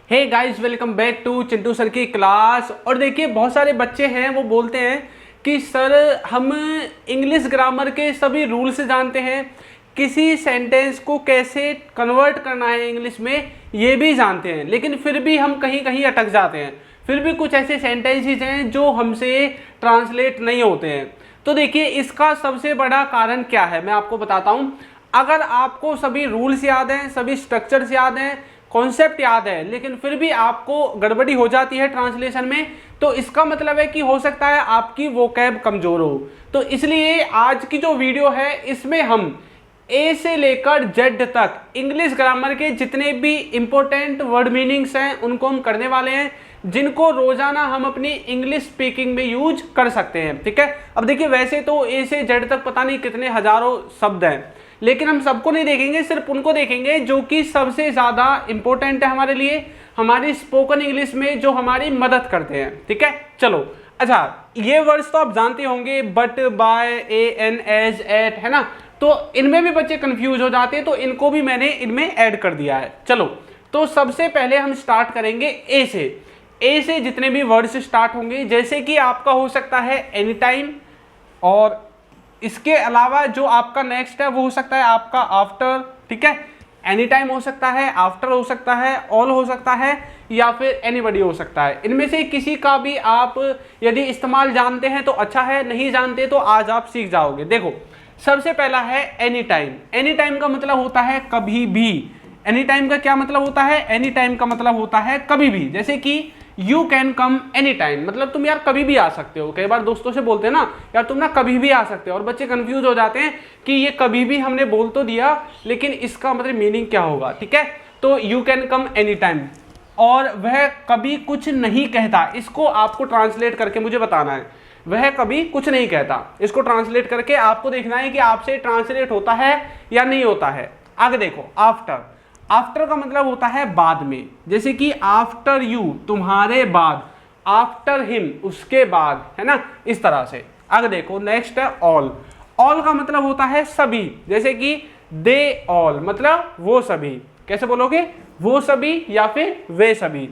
Hey guys, welcome back to Chintu sir की क्लास। और देखिए, बहुत सारे बच्चे हैं वो बोलते हैं कि सर हम इंग्लिश ग्रामर के सभी रूल्स जानते हैं, किसी सेंटेंस को कैसे कन्वर्ट करना है इंग्लिश में ये भी जानते हैं, लेकिन फिर भी हम कहीं कहीं अटक जाते हैं। फिर भी कुछ ऐसे सेंटेंसेस हैं जो हमसे ट्रांसलेट नहीं होते हैं। तो देखिए, इसका सबसे बड़ा कारण क्या है मैं आपको बताता हूँ। अगर आपको सभी रूल्स याद हैं, सभी स्ट्रक्चर्स याद हैं, कॉन्सेप्ट याद है, लेकिन फिर भी आपको गड़बड़ी हो जाती है ट्रांसलेशन में, तो इसका मतलब है कि हो सकता है आपकी वोकैब कमजोर हो। तो इसलिए आज की जो वीडियो है इसमें हम ए से लेकर जेड तक इंग्लिश ग्रामर के जितने भी इंपॉर्टेंट वर्ड मीनिंग्स हैं उनको हम करने वाले हैं, जिनको रोजाना हम अपनी इंग्लिश स्पीकिंग में यूज कर सकते हैं। ठीक है, अब देखिए, वैसे तो ए से जेड तक पता नहीं कितने हजारों शब्द हैं, लेकिन हम सबको नहीं देखेंगे, सिर्फ उनको देखेंगे जो कि सबसे ज़्यादा इंपॉर्टेंट है हमारे लिए, हमारी स्पोकन इंग्लिश में, जो हमारी मदद करते हैं। ठीक है, चलो। अच्छा, ये वर्ड्स तो आप जानते होंगे, but, by, a, an, as, at, है ना। तो इनमें भी बच्चे कंफ्यूज हो जाते हैं, तो इनको भी मैंने इनमें ऐड कर दिया है। चलो, तो सबसे पहले हम स्टार्ट करेंगे ए से। ए से जितने भी वर्ड्स स्टार्ट होंगे, जैसे कि आपका हो सकता है एनी टाइम, और इसके अलावा जो आपका नेक्स्ट है वो हो सकता है आपका आफ्टर। ठीक है, एनी टाइम हो सकता है, आफ्टर हो सकता है, ऑल हो सकता है, या फिर एनीबडी हो सकता है। इनमें से किसी का भी आप यदि इस्तेमाल जानते हैं तो अच्छा है, नहीं जानते तो आज आप सीख जाओगे। देखो, सबसे पहला है एनी टाइम। एनी टाइम का मतलब होता है कभी भी। एनी टाइम का क्या मतलब होता है? एनी टाइम का मतलब होता है कभी भी। जैसे कि you can come any time, मतलब तुम यार कभी भी आ सकते हो। कई बार दोस्तों से बोलते हैं ना, यार तुम ना कभी भी आ सकते हो, और बच्चे कंफ्यूज हो जाते हैं कि ये कभी भी हमने बोल तो दिया, लेकिन इसका मतलब मीनिंग क्या होगा। ठीक है, तो you can come any time, और वह कभी कुछ नहीं कहता, इसको आपको ट्रांसलेट करके मुझे बताना है। वह कभी कुछ नहीं कहता, इसको ट्रांसलेट करके आपको देखना है कि आपसे ट्रांसलेट होता है या नहीं होता है। आगे देखो, आफ्टर। आफ्टर का मतलब होता है बाद में, जैसे कि आफ्टर यू, तुम्हारे बाद, आफ्टर हिम, उसके बाद, है ना, इस तरह से। आगे देखो, नेक्स्ट है ऑल। ऑल का मतलब होता है सभी, जैसे कि दे ऑल, मतलब वो सभी। कैसे बोलोगे? वो सभी या फिर वे सभी।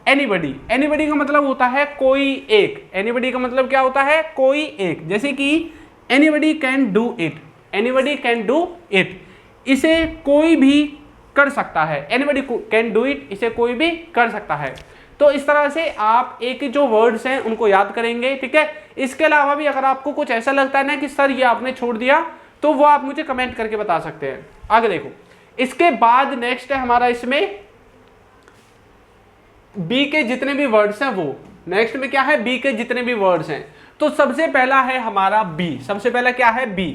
एनीबडी। एनीबडी का मतलब होता है कोई एक। एनीबडी का मतलब क्या होता है? कोई एक, जैसे कि anybody can do it. Anybody can do it, इसे कोई भी कर सकता है। एनीबडी कैन डू इट, इसे कोई भी कर सकता है। तो इस तरह से आप एक जो वर्ड्स हैं उनको याद करेंगे। ठीक है, इसके अलावा भी अगर आपको कुछ ऐसा लगता है ना कि सर ये आपने छोड़ दिया, तो वो आप मुझे कमेंट करके बता सकते हैं। आगे देखो, इसके बाद नेक्स्ट है हमारा इसमें बी के जितने भी वर्ड्स हैं वो। नेक्स्ट में क्या है? बी के जितने भी वर्ड्स हैं। तो सबसे पहला है हमारा बी। सबसे पहला क्या है? बी।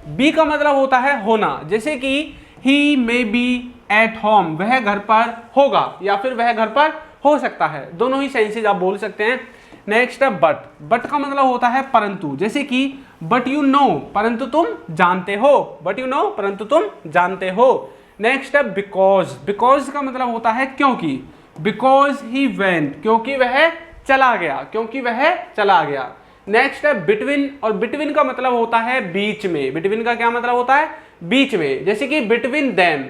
बी का मतलब होता है होना, जैसे कि ही मे बी एट होम, वह घर पर होगा या फिर वह घर पर हो सकता है। दोनों ही सेंसेज आप बोल सकते हैं। नेक्स्ट है बट। बट का मतलब होता है परंतु, जैसे कि बट यू नो, परंतु तुम जानते हो। बट यू नो, परंतु तुम जानते हो। नेक्स्ट है बिकॉज। बिकॉज का मतलब होता है क्योंकि। बिकॉज ही वेंट, क्योंकि वह चला गया, क्योंकि वह चला गया। नेक्स्ट है बिटवीन, और बिटवीन का मतलब होता है बीच में। बिटवीन का क्या मतलब होता है? बीच में, जैसे कि बिटवीन देम,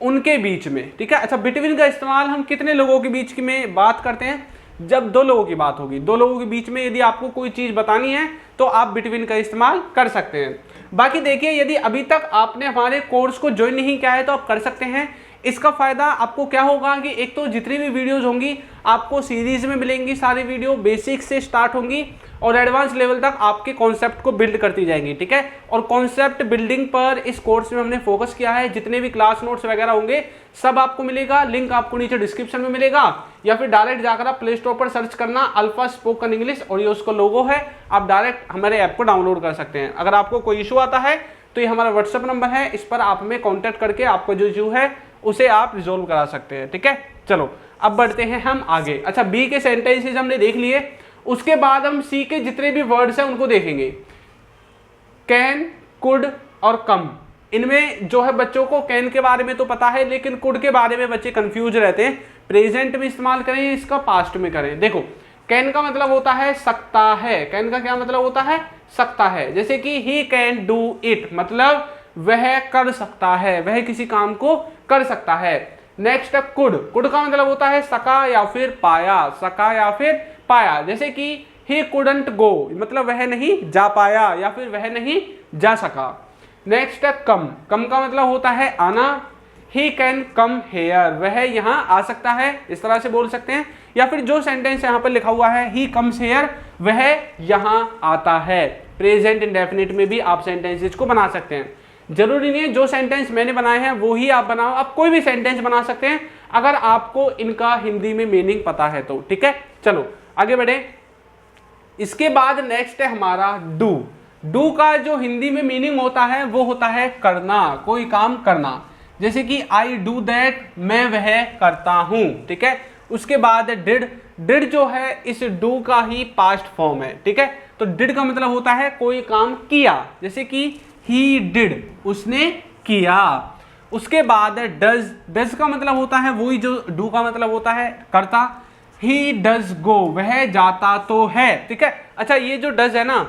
उनके बीच में। ठीक है, अच्छा, बिटवीन का इस्तेमाल हम कितने लोगों के बीच में बात करते हैं? जब दो लोगों की बात होगी, दो लोगों के बीच में यदि आपको कोई चीज बतानी है तो आप बिटवीन का इस्तेमाल कर सकते हैं। बाकी देखिए, यदि अभी तक आपने हमारे कोर्स को ज्वाइन नहीं किया है तो आप कर सकते हैं। इसका फायदा आपको क्या होगा कि एक तो जितनी भी वीडियोस होंगी आपको सीरीज में मिलेंगी, सारी वीडियो बेसिक से स्टार्ट होंगी और एडवांस लेवल तक आपके कॉन्सेप्ट को बिल्ड करती जाएंगी। ठीक है, और कॉन्सेप्ट बिल्डिंग पर इस कोर्स में हमने फोकस किया है। जितने भी क्लास नोट्स वगैरह होंगे सब आपको मिलेगा, लिंक आपको नीचे डिस्क्रिप्शन में मिलेगा, या फिर डायरेक्ट जाकर आप प्ले स्टोर पर सर्च करना अल्फा स्पोकन इंग्लिश, और ये उसका लोगो है, आप डायरेक्ट हमारे ऐप को डाउनलोड कर सकते हैं। अगर आपको कोई इशू आता है तो ये हमारा व्हाट्सएप नंबर है, इस पर आप हमें कॉन्टैक्ट करके आपका जो इशू है उसे आप रिजोल्व करा सकते हैं। ठीक है, चलो अब बढ़ते हैं हम आगे। अच्छा, बी के सेंटेंसेस हमने देख लिए, उसके बाद हम सी के जितने भी वर्ड्स हैं उनको देखेंगे। कैन, कुड और कम। इनमें जो है बच्चों को कैन के बारे में तो पता है, लेकिन कुड के बारे में बच्चे कंफ्यूज रहते हैं। प्रेजेंट में इस्तेमाल करें या इसका पास्ट में करें? देखो, कैन का मतलब होता है सकता है। कैन का क्या मतलब होता है? सकता है, जैसे कि ही कैन डू इट, मतलब वह कर सकता है, वह किसी काम को कर सकता है। नेक्स्ट है कुड, कुड का मतलब होता है सका या फिर पाया, सका या फिर पाया, जैसे कि ही कुडंट गो, मतलब वह नहीं जा पाया या फिर वह नहीं जा सका। नेक्स्ट है कम, कम का मतलब होता है आना, ही कैन कम हेयर, वह यहाँ आ सकता है, इस तरह से बोल सकते हैं। या फिर जो सेंटेंस यहाँ पर लिखा हुआ है ही कम्स हेयर, वह यहाँ आता है। प्रेजेंट इंडेफिनिट में भी आप सेंटेंसेस को बना सकते हैं, जरूरी नहीं है जो सेंटेंस मैंने बनाए हैं वो ही आप बनाओ, आप कोई भी सेंटेंस बना सकते हैं अगर आपको इनका हिंदी में मीनिंग पता है तो, ठीक है। चलो आगे बढ़े। इसके बाद नेक्स्ट है हमारा डू। डू का जो हिंदी में मीनिंग होता है वो होता है करना, कोई काम करना, जैसे कि आई डू दैट, मैं वह करता हूं, ठीक है। उसके बाद डिड, डिड जो है इस डू का ही पास्ट फॉर्म है, ठीक है। तो डिड का मतलब होता है कोई काम किया, जैसे कि ही डिड, उसने किया। उसके बाद डज, डज का मतलब होता है वही जो डू का मतलब होता है करता, ही डज गो, वह जाता तो है, ठीक है। अच्छा ये जो डज है ना,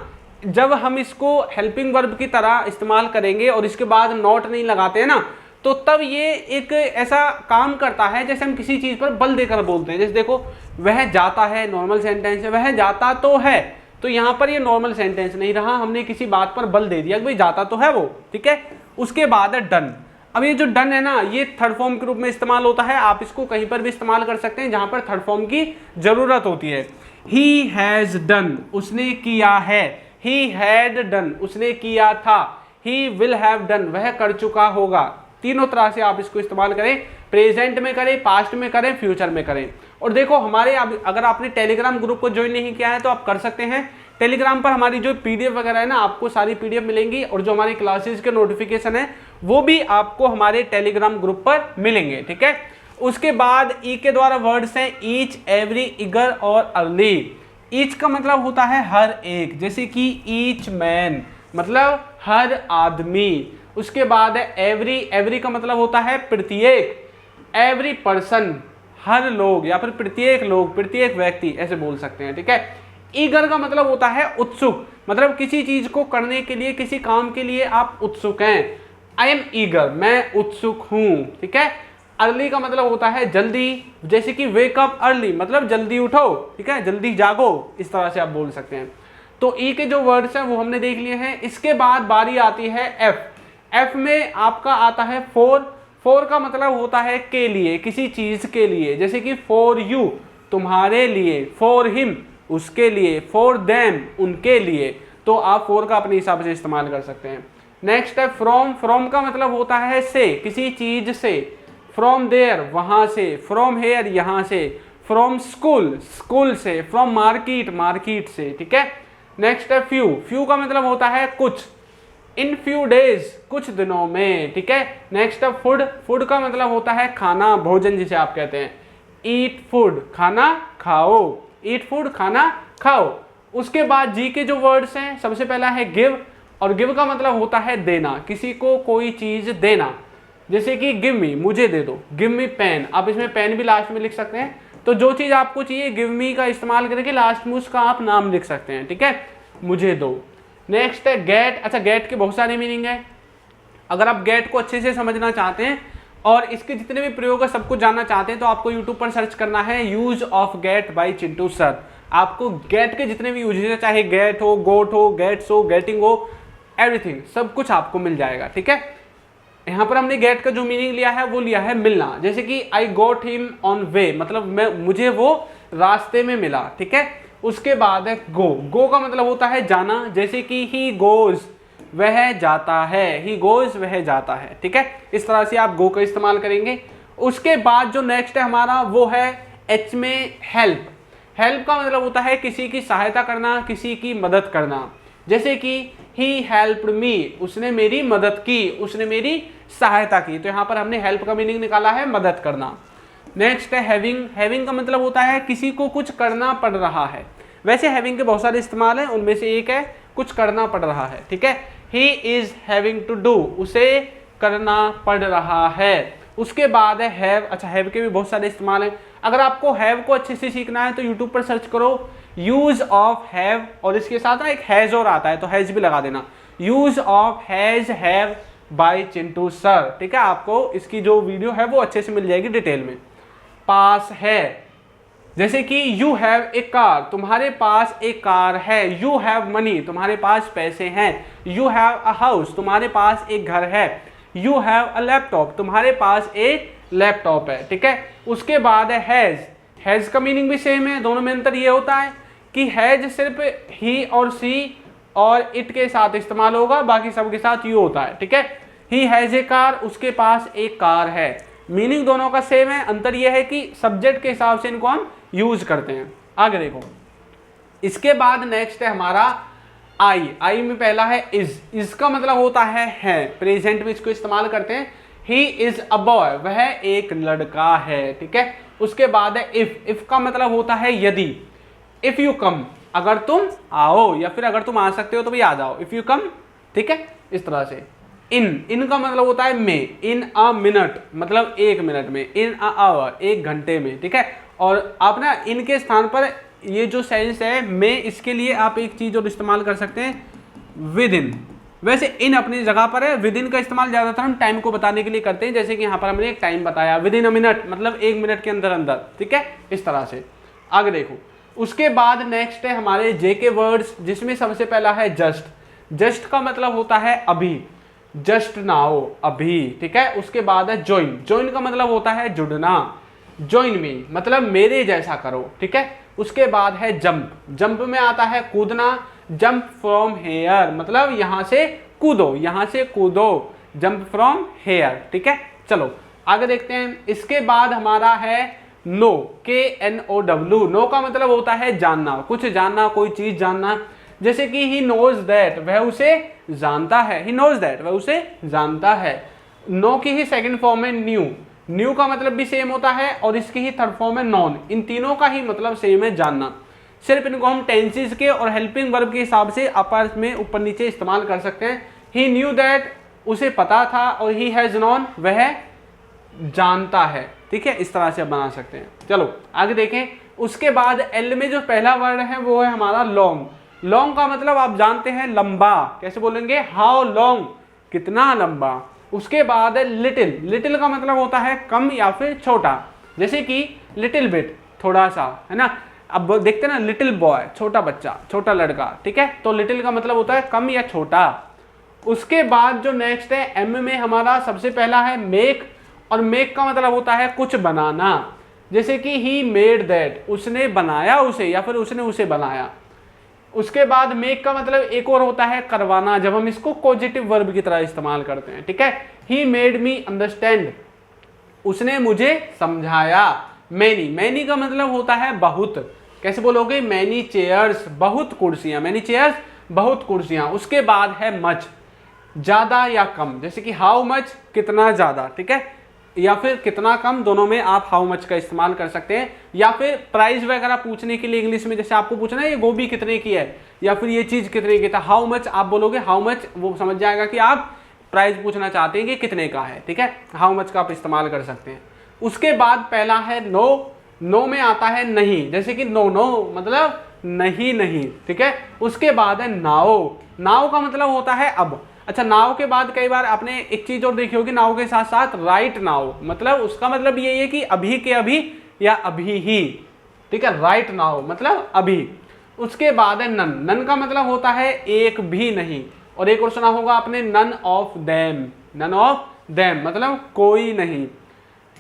जब हम इसको हेल्पिंग वर्ब की तरह इस्तेमाल करेंगे और इसके बाद नॉट नहीं लगाते हैं ना, तो तब ये एक ऐसा काम करता है जैसे हम किसी चीज पर बल देकर बोलते हैं। जैसे देखो वह जाता है, नॉर्मल सेंटेंस है, वह जाता तो है, तो यहाँ पर ये नॉर्मल सेंटेंस नहीं रहा, हमने किसी बात पर बल दे दिया कि भाई जाता तो है वो, ठीक है। उसके बाद है डन। अब ये जो डन है ना, ये थर्ड फॉर्म के रूप में इस्तेमाल होता है, आप इसको कहीं पर भी इस्तेमाल कर सकते हैं जहां पर थर्ड फॉर्म की जरूरत होती है। ही हैज डन, उसने किया है, ही हैड डन, उसने किया था, ही विल हैव डन, वह कर चुका होगा। तीनों तरह से आप इसको इस्तेमाल करें, प्रेजेंट में करें, पास्ट में करें, फ्यूचर में करें। और देखो हमारे अगर आपने टेलीग्राम ग्रुप को ज्वाइन नहीं किया है तो आप कर सकते हैं। टेलीग्राम पर हमारी जो पीडीएफ वगैरह है ना, आपको सारी पीडीएफ मिलेंगी, और जो हमारी क्लासेस के नोटिफिकेशन है वो भी आपको हमारे टेलीग्राम ग्रुप पर मिलेंगे, ठीक है। उसके बाद ई के द्वारा वर्ड्स हैं ईच, एवरी, इगर और अर्ली। ईच का मतलब होता है हर एक, जैसे कि ईच मैन मतलब हर आदमी। उसके बाद है एवरी, एवरी का मतलब होता है प्रत्येक, एवरी पर्सन हर लोग या फिर प्रत्येक लोग, प्रत्येक व्यक्ति, ऐसे बोल सकते हैं, ठीक है। ईगर का मतलब होता है उत्सुक, मतलब किसी चीज को करने के लिए, किसी काम के लिए आप उत्सुक हैं। आई एम ईगर, मैं उत्सुक हूं, ठीक है। अर्ली का मतलब होता है जल्दी, जैसे कि वेक अप अर्ली मतलब जल्दी उठो, ठीक है, जल्दी जागो, इस तरह से आप बोल सकते हैं। तो ई के जो वर्ड्स हैं वो हमने देख लिए हैं। इसके बाद बारी आती है एफ। एफ में आपका आता है फॉर। फॉर का मतलब होता है के लिए, किसी चीज के लिए, जैसे कि फॉर यू तुम्हारे लिए, फॉर हिम उसके लिए, फॉर देम उनके लिए। तो आप फॉर का अपने हिसाब से इस्तेमाल कर सकते हैं। नेक्स्ट है फ्रॉम। फ्रॉम का मतलब होता है से, किसी चीज से। फ्रॉम देयर वहां से, फ्रॉम हेयर यहाँ से, फ्रॉम स्कूल स्कूल से, फ्रॉम मार्केट मार्केट से, ठीक है। नेक्स्ट है फ्यू। फ्यू का मतलब होता है कुछ, इन फ्यू डेज कुछ दिनों में, ठीक है। नेक्स्ट है फूड। फूड का मतलब होता है खाना, भोजन जिसे आप कहते हैं। ईट फूड खाना खाओ, ईट फूड खाना खाओ। उसके बाद जी के जो वर्ड्स हैं, सबसे पहला है गिव, और गिव का मतलब होता है देना, किसी को कोई चीज देना, जैसे कि गिव मी मुझे दे दो, गिव मी पेन, आप इसमें पेन भी लास्ट में लिख सकते हैं। तो जो चीज आपको चाहिए गिव मी का इस्तेमाल करके लास्ट में उसका आप नाम लिख सकते हैं, ठीक है, मुझे दो। नेक्स्ट है गेट। अच्छा गेट के बहुत सारे मीनिंग है, अगर आप गेट को अच्छे से समझना चाहते हैं और इसके जितने भी प्रयोग है सब कुछ जानना चाहते हैं तो आपको यूट्यूब पर सर्च करना है use of get by Chintu sir. आपको गेट के जितने भी यूजेस है, चाहे गेट हो, गोट हो, गेट्स हो, गेटिंग हो, एवरीथिंग सब कुछ आपको मिल जाएगा, ठीक है। यहाँ पर हमने गेट का जो मीनिंग लिया है वो लिया है मिलना, जैसे कि आई गोट हिम ऑन वे मतलब मुझे वो रास्ते में मिला, ठीक है। उसके बाद है गो। गो का मतलब होता है जाना, जैसे कि ही गोज वह जाता है, ही गोज वह जाता है, ठीक है। इस तरह से आप गो का इस्तेमाल करेंगे। उसके बाद जो नेक्स्ट है हमारा वो है एच में हेल्प। हेल्प का मतलब होता है किसी की सहायता करना, किसी की मदद करना, जैसे कि ही हेल्प्ड मी उसने मेरी मदद की, उसने मेरी सहायता की। तो यहाँ पर हमने हेल्प का मीनिंग निकाला है मदद करना। नेक्स्ट है हैविंग। हैविंग का मतलब होता है किसी को कुछ करना पड़ रहा है। वैसे हैविंग के बहुत सारे इस्तेमाल हैं, उनमें से एक है कुछ करना पड़ रहा है, ठीक है। He is having to do उसे करना पड़ रहा है। उसके बाद है हैव। अच्छा हैव के भी बहुत सारे इस्तेमाल हैं। अगर आपको हैव को अच्छे से सीखना है तो यूट्यूब पर सर्च करो यूज ऑफ हैव, और इसके साथ ना एक हैज और आता है तो हैज भी लगा देना। Use of has, have, by Chintu sir. ठीक है, आपको इसकी जो वीडियो है वो अच्छे से मिल जाएगी डिटेल में। पास है, जैसे कि यू हैव ए कार, तुम्हारे पास एक कार है। यू हैव मनी, तुम्हारे पास पैसे हैं। यू हैव अ हाउस, तुम्हारे पास एक घर है। यू हैव अ लैपटॉप, तुम्हारे पास एक लैपटॉप है। ठीक है, उसके बाद है हैज़। हैज़ का मीनिंग भी सेम है, दोनों में अंतर ये होता है कि हैज सिर्फ ही और सी और इट के साथ इस्तेमाल होगा, बाकी सब के साथ यू होता है। ठीक है, ही हैज ए कार, उसके पास एक कार है। मीनिंग दोनों का सेम है, अंतर यह है कि सब्जेक्ट के हिसाब से इनको हम यूज करते हैं। आगे देखो, इसके बाद नेक्स्ट है हमारा आई। आई में पहला है इज। इज का मतलब होता है, प्रेजेंट में इसको इस्तेमाल करते हैं। ही इज अ बॉय, वह एक लड़का है। ठीक है, उसके बाद है इफ। इफ का मतलब होता है यदि। इफ यू कम, अगर तुम आओ, या फिर अगर तुम आ सकते हो तो भी आ जाओ। इफ यू कम, ठीक है, इस तरह से। इन का मतलब होता है में। इन अ मिनट मतलब एक मिनट में। इन अ आवर, एक घंटे में। ठीक है, और आप ना इन के स्थान पर ये जो सेंस है में, इसके लिए आप एक चीज और इस्तेमाल कर सकते हैं, विद इन। वैसे इन अपनी जगह पर है, विद इन का इस्तेमाल ज्यादातर हम टाइम को बताने के लिए करते हैं, जैसे कि यहाँ पर हमने एक टाइम बताया, विद इन अ मिनट मतलब एक मिनट के अंदर अंदर। ठीक है, इस तरह से। आगे देखो, उसके बाद नेक्स्ट है हमारे जे के वर्ड्स, जिसमें सबसे पहला है जस्ट। जस्ट का मतलब होता है अभी, जस्ट नाउ, अभी। ठीक है, उसके बाद है ज्वाइन। ज्वाइन का मतलब होता है जुड़ना, ज्वाइन मी मतलब मेरे जैसा करो। ठीक है, उसके बाद है जंप। जंप में आता है कूदना, जंप फ्रॉम हेयर मतलब यहां से कूदो, यहां से कूदो, जंप फ्रॉम हेयर। ठीक है, चलो आगे देखते हैं। इसके बाद हमारा है नो, KNOW। नो का मतलब होता है जानना, कुछ जानना, कोई चीज जानना। जैसे कि ही नोज दैट, वह उसे जानता है। ही नोज दैट, वह उसे जानता है। नो की ही सेकंड फॉर्म है न्यू। न्यू का मतलब भी सेम होता है, और इसकी ही थर्ड फॉर्म है नॉन। इन तीनों का ही मतलब सेम है, जानना। सिर्फ इनको हम टेंसेस के और हेल्पिंग वर्ब के हिसाब से आपस में ऊपर नीचे इस्तेमाल कर सकते हैं। ही न्यू दैट, उसे पता था, और ही हैज नॉन, वह जानता है। ठीक है, इस तरह से आप बना सकते हैं। चलो आगे देखें। उसके बाद एल में जो पहला वर्ड है वो है हमारा लॉन्ग। लॉन्ग का मतलब आप जानते हैं लंबा, कैसे बोलेंगे, हाउ लॉन्ग, कितना लंबा। उसके बाद है लिटिल। लिटिल का मतलब होता है कम या फिर छोटा, जैसे कि लिटिल बिट, थोड़ा सा, है ना। अब देखते हैं ना, लिटिल बॉय, छोटा बच्चा, छोटा लड़का। ठीक है, तो लिटिल का मतलब होता है कम या छोटा। उसके बाद जो नेक्स्ट है एम में हमारा सबसे पहला है मेक, और मेक का मतलब होता है कुछ बनाना, जैसे कि ही मेड दैट, उसने बनाया उसे, या फिर उसने उसे बनाया। उसके बाद मेक का मतलब एक और होता है करवाना, जब हम इसको पॉजिटिव वर्ब की तरह इस्तेमाल करते हैं। ठीक है, ही मेड मी अंडरस्टैंड, उसने मुझे समझाया। मैनी, मैनी का मतलब होता है बहुत, कैसे बोलोगे, मैनी चेयर्स, बहुत कुर्सियां, मैनी चेयर्स, बहुत कुर्सियां। उसके बाद है मच, ज्यादा या कम, जैसे कि हाउ मच, कितना ज्यादा। ठीक है, या फिर कितना कम, दोनों में आप हाउ मच का इस्तेमाल कर सकते हैं। या फिर प्राइस वगैरह पूछने के लिए इंग्लिश में, जैसे आपको पूछना है ये गोभी कितने की है, या फिर ये चीज कितने की, था हाउ मच आप बोलोगे, हाउ मच, वो समझ जाएगा कि आप प्राइस पूछना चाहते हैं कि कितने का है। ठीक है, हाउ मच का आप इस्तेमाल कर सकते हैं। उसके बाद पहला है नो। नो में आता है नहीं, जैसे कि नो नो मतलब नहीं नहीं। ठीक है, उसके बाद है नाउ। नाउ का मतलब होता है अब। अच्छा, नाउ के बाद कई बार आपने एक चीज और देखी होगी, नाउ के साथ साथ राइट नाउ, मतलब उसका मतलब यही है कि अभी के अभी या अभी ही। ठीक है, राइट नाउ मतलब अभी। उसके बाद है नन। नन का मतलब होता है एक भी नहीं, और एक और सुना होगा आपने, none of them. None of them मतलब कोई नहीं।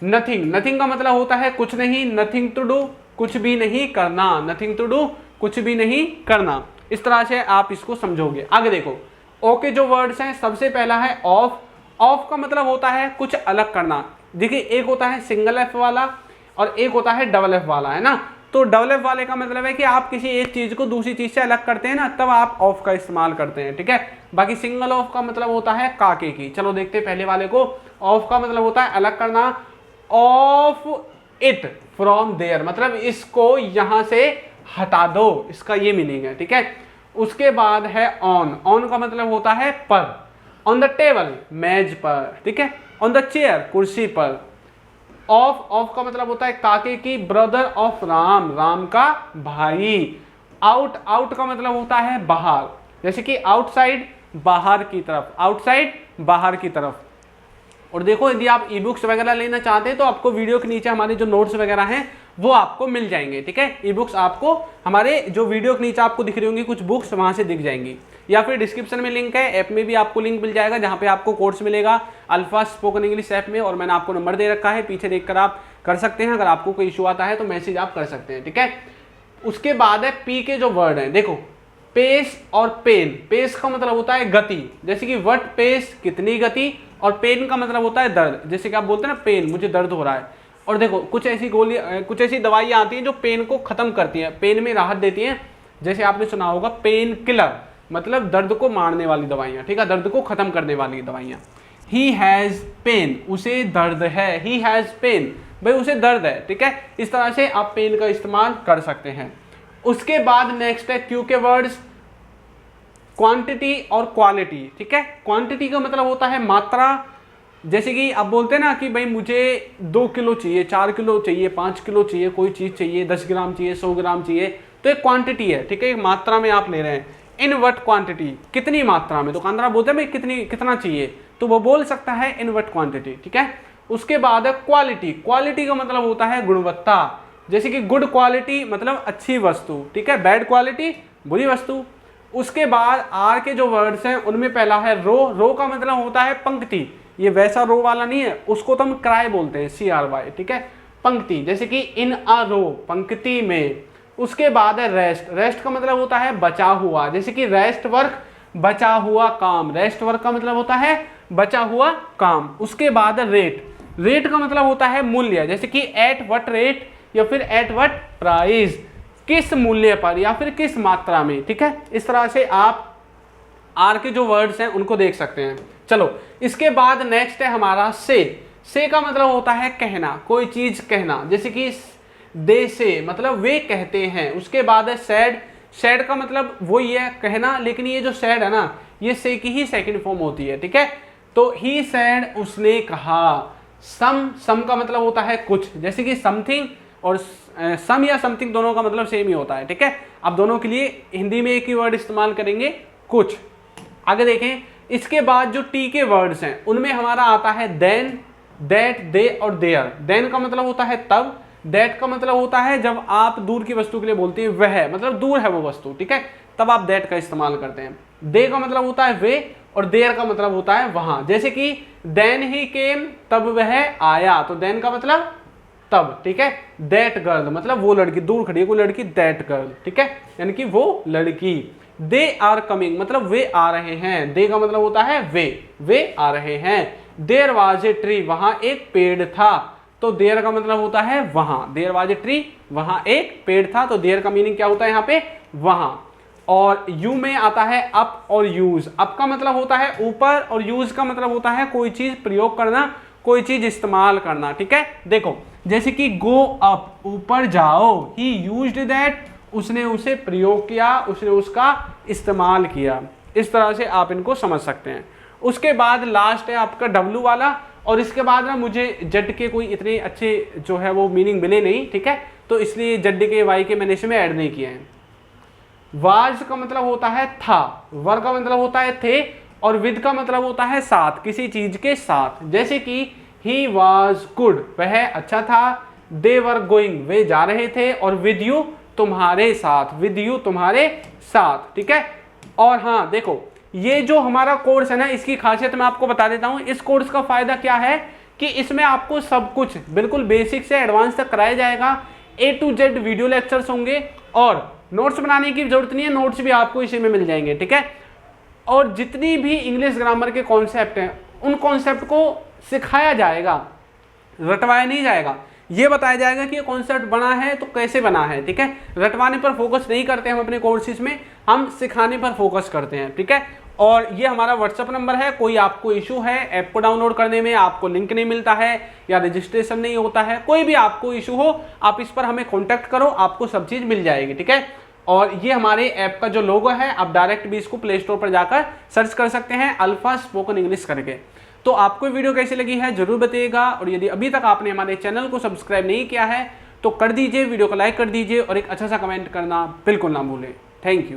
नथिंग, नथिंग का मतलब होता है कुछ नहीं। नथिंग टू डू, कुछ भी नहीं करना। नथिंग टू डू, कुछ भी नहीं करना। इस तरह से आप इसको समझोगे। आगे देखो, ओके जो वर्ड्स हैं, सबसे पहला है ऑफ। ऑफ का मतलब होता है कुछ अलग करना। देखिए, एक होता है सिंगल एफ वाला और एक होता है डबल एफ वाला, है ना। तो डबल एफ वाले का मतलब है कि आप किसी एक चीज को दूसरी चीज से अलग करते हैं ना, तब आप ऑफ का इस्तेमाल करते हैं। ठीक है, बाकी सिंगल ऑफ का मतलब होता है काके की। चलो देखते हैं पहले वाले को। ऑफ का मतलब होता है अलग करना। ऑफ इट फ्रॉम देयर मतलब इसको यहां से हटा दो, इसका ये मीनिंग है। ठीक है, उसके बाद है ऑन। ऑन का मतलब होता है पर। ऑन द टेबल मेज पर। ठीक है, ऑन द चेयर कुर्सी पर। ऑफ, ऑफ का मतलब होता है काके की, ब्रदर ऑफ राम, राम का भाई। आउट, आउट का मतलब होता है बाहर, जैसे कि आउटसाइड बाहर की तरफ, आउटसाइड बाहर की तरफ। और देखो यदि आप ई बुक्स वगैरह लेना चाहते हैं तो आपको वीडियो के नीचे हमारे जो नोट्स वगैरह हैं वो आपको मिल जाएंगे, ठीक है। ई बुक्स आपको हमारे जो वीडियो के नीचे आपको दिख रही होंगी कुछ बुक्स, वहां से दिख जाएंगी, या फिर डिस्क्रिप्शन में लिंक है, ऐप में भी आपको लिंक मिल जाएगा जहां पे आपको कोर्स मिलेगा अल्फा स्पोकन इंग्लिश ऐप में, और मैंने आपको नंबर दे रखा है, पीछे देखकर आप कर सकते हैं। अगर आपको कोई इशू आता है तो मैसेज आप कर सकते हैं, ठीक है। उसके बाद है पी के जो वर्ड है, देखो पेस और पेन। पेस का मतलब होता है गति, जैसे कि व्हाट पेस कितनी गति, और पेन का मतलब होता है दर्द, जैसे कि आप बोलते हैं ना पेन मुझे दर्द हो रहा है। और देखो कुछ ऐसी दवाइयाँ आती हैं जो पेन को खत्म करती हैं, पेन में राहत देती हैं, जैसे आपने सुना होगा पेन किलर, मतलब दर्द को मारने वाली दवाइयाँ, ठीक है, दर्द को खत्म करने वाली दवाइयाँ। ही हैज़ पेन, उसे दर्द है, ही हैज़ पेन, भाई उसे दर्द है, ठीक है। इस तरह से आप पेन का इस्तेमाल कर सकते हैं। उसके बाद नेक्स्ट है क्यू के वर्ड्स, क्वांटिटी और क्वालिटी, ठीक है। क्वांटिटी का मतलब होता है मात्रा, जैसे कि आप बोलते हैं ना कि भाई मुझे 2 किलो चाहिए, 4 किलो चाहिए, 5 किलो चाहिए, कोई चीज़ चाहिए, 10 ग्राम चाहिए, 100 ग्राम चाहिए, तो एक क्वांटिटी है, ठीक है, एक मात्रा में आप ले रहे हैं। इन व्हाट क्वांटिटी, कितनी मात्रा में, दुकानदार बोलते हैं भाई कितना चाहिए, तो वो बोल सकता है इन व्हाट क्वांटिटी, ठीक है। उसके बाद है क्वालिटी। क्वालिटी का मतलब होता है गुणवत्ता, जैसे कि गुड क्वालिटी मतलब अच्छी वस्तु, ठीक है, बैड क्वालिटी बुरी वस्तु। उसके बाद आर के जो वर्ड्स हैं उनमें पहला है रो। रो का मतलब होता है पंक्ति, ये वैसा रो वाला नहीं है, उसको तो हम क्राई बोलते हैं, CRY, ठीक है, पंक्ति, जैसे कि इन अ रो, पंक्ति में। उसके बाद है रेस्ट। रेस्ट का मतलब होता है बचा हुआ, जैसे कि रेस्ट वर्क, बचा हुआ काम, रेस्ट वर्क का मतलब होता है बचा हुआ काम। उसके बाद है रेट। रेट का मतलब होता है मूल्य, जैसे कि एट व्हाट रेट या फिर एट व्हाट प्राइस, किस मूल्य पर या फिर किस मात्रा में, ठीक है। इस तरह से आप आर के जो वर्ड्स हैं उनको देख सकते हैं। चलो इसके बाद नेक्स्ट है हमारा से। से का मतलब होता है कहना, कोई चीज कहना, जैसे कि दे से मतलब वे कहते हैं। उसके बाद है सैड। सैड का मतलब वही है कहना, लेकिन ये जो सैड है ना ये से की ही सेकंड फॉर्म होती है, ठीक है। तो ही सैड उसने कहा। सम का मतलब होता है कुछ, जैसे कि समथिंग और सम या समथिंग दोनों का मतलब सेम ही होता है, ठीक है। आप दोनों के लिए हिंदी में एक ही वर्ड इस्तेमाल करेंगे, कुछ। आगे देखें, इसके बाद जो टी के वर्ड्स हैं उनमें हमारा आता है देन, दैट, दे और देयर। देन का मतलब होता है तब, दैट का मतलब होता है जब आप दूर की वस्तु के लिए बोलते हैं वह, मतलब दूर है वो वस्तु, ठीक है, तब आप दैट का इस्तेमाल करते हैं। दे का मतलब होता है वे, और देयर का मतलब होता है वहां, जैसे कि देन ही केम, तब वह आया, तो देन का मतलब तब, ठीक है। दैट गर्ल मतलब वो लड़की, दूर खड़ी है कोई लड़की, दैट गर्ल, ठीक है, यानी कि वो लड़की। दे आर कमिंग मतलब वे आ रहे हैं, दे का मतलब होता है वे आ रहे हैं। देयर वाज ए ट्री वहां एक पेड़ था, तो देयर का मतलब होता है वहां, देयर वाज ए ट्री वहां एक पेड़ था, तो देयर का मीनिंग क्या होता है यहाँ पे वहां। और यू में आता है अप और यूज। अप का मतलब होता है ऊपर, और यूज का मतलब होता है कोई चीज प्रयोग करना, कोई चीज इस्तेमाल करना, ठीक है। देखो जैसे कि गो अप ऊपर जाओ, ही यूज्ड दैट उसने उसे प्रयोग किया, उसने उसका इस्तेमाल किया। इस तरह से आप इनको समझ सकते हैं। उसके बाद लास्ट है आपका डब्लू वाला, और इसके बाद ना मुझे जेड के कोई इतने अच्छे जो है वो मीनिंग मिले नहीं, ठीक है, तो इसलिए जेड के वाई के मैंने इसमें ऐड नहीं किए हैं। वाज का मतलब होता है था, वर का मतलब होता है थे, और विद का मतलब होता है साथ, किसी चीज के साथ, जैसे कि ही वॉज गुड वह अच्छा था, दे वर गोइंग वे जा रहे थे, और विद यू तुम्हारे साथ, विद यू तुम्हारे साथ, ठीक है। और हाँ देखो ये जो हमारा कोर्स है ना, इसकी खासियत मैं आपको बता देता हूँ। इस कोर्स का फायदा क्या है कि इसमें आपको सब कुछ बिल्कुल बेसिक से एडवांस तक कराया जाएगा। A to Z video lectures होंगे, और नोट्स बनाने की जरूरत नहीं है, नोट्स भी आपको इसी में मिल जाएंगे, ठीक है। और जितनी भी इंग्लिश ग्रामर के कॉन्सेप्ट हैं उन कॉन्सेप्ट को सिखाया जाएगा, रटवाया नहीं जाएगा। ये बताया जाएगा कि ये कॉन्सेप्ट बना है तो कैसे बना है, ठीक है। रटवाने पर फोकस नहीं करते हम अपने कोर्सेज में, हम सिखाने पर फोकस करते हैं, ठीक है। और ये हमारा व्हाट्सअप नंबर है, कोई आपको इशू है ऐप को डाउनलोड करने में, आपको लिंक नहीं मिलता है या रजिस्ट्रेशन नहीं होता है, कोई भी आपको इशू हो आप इस पर हमें कॉन्टैक्ट करो, आपको सब चीज़ मिल जाएगी, ठीक है। और ये हमारे ऐप का जो लोगो है, आप डायरेक्ट भी इसको प्ले स्टोर पर जाकर सर्च कर सकते हैं अल्फा स्पोकन इंग्लिश करके। तो आपको वीडियो कैसी लगी है जरूर बताइएगा, और यदि अभी तक आपने हमारे चैनल को सब्सक्राइब नहीं किया है तो कर दीजिए, वीडियो को लाइक कर दीजिए, और एक अच्छा सा कमेंट करना बिल्कुल ना भूलें। Thank you.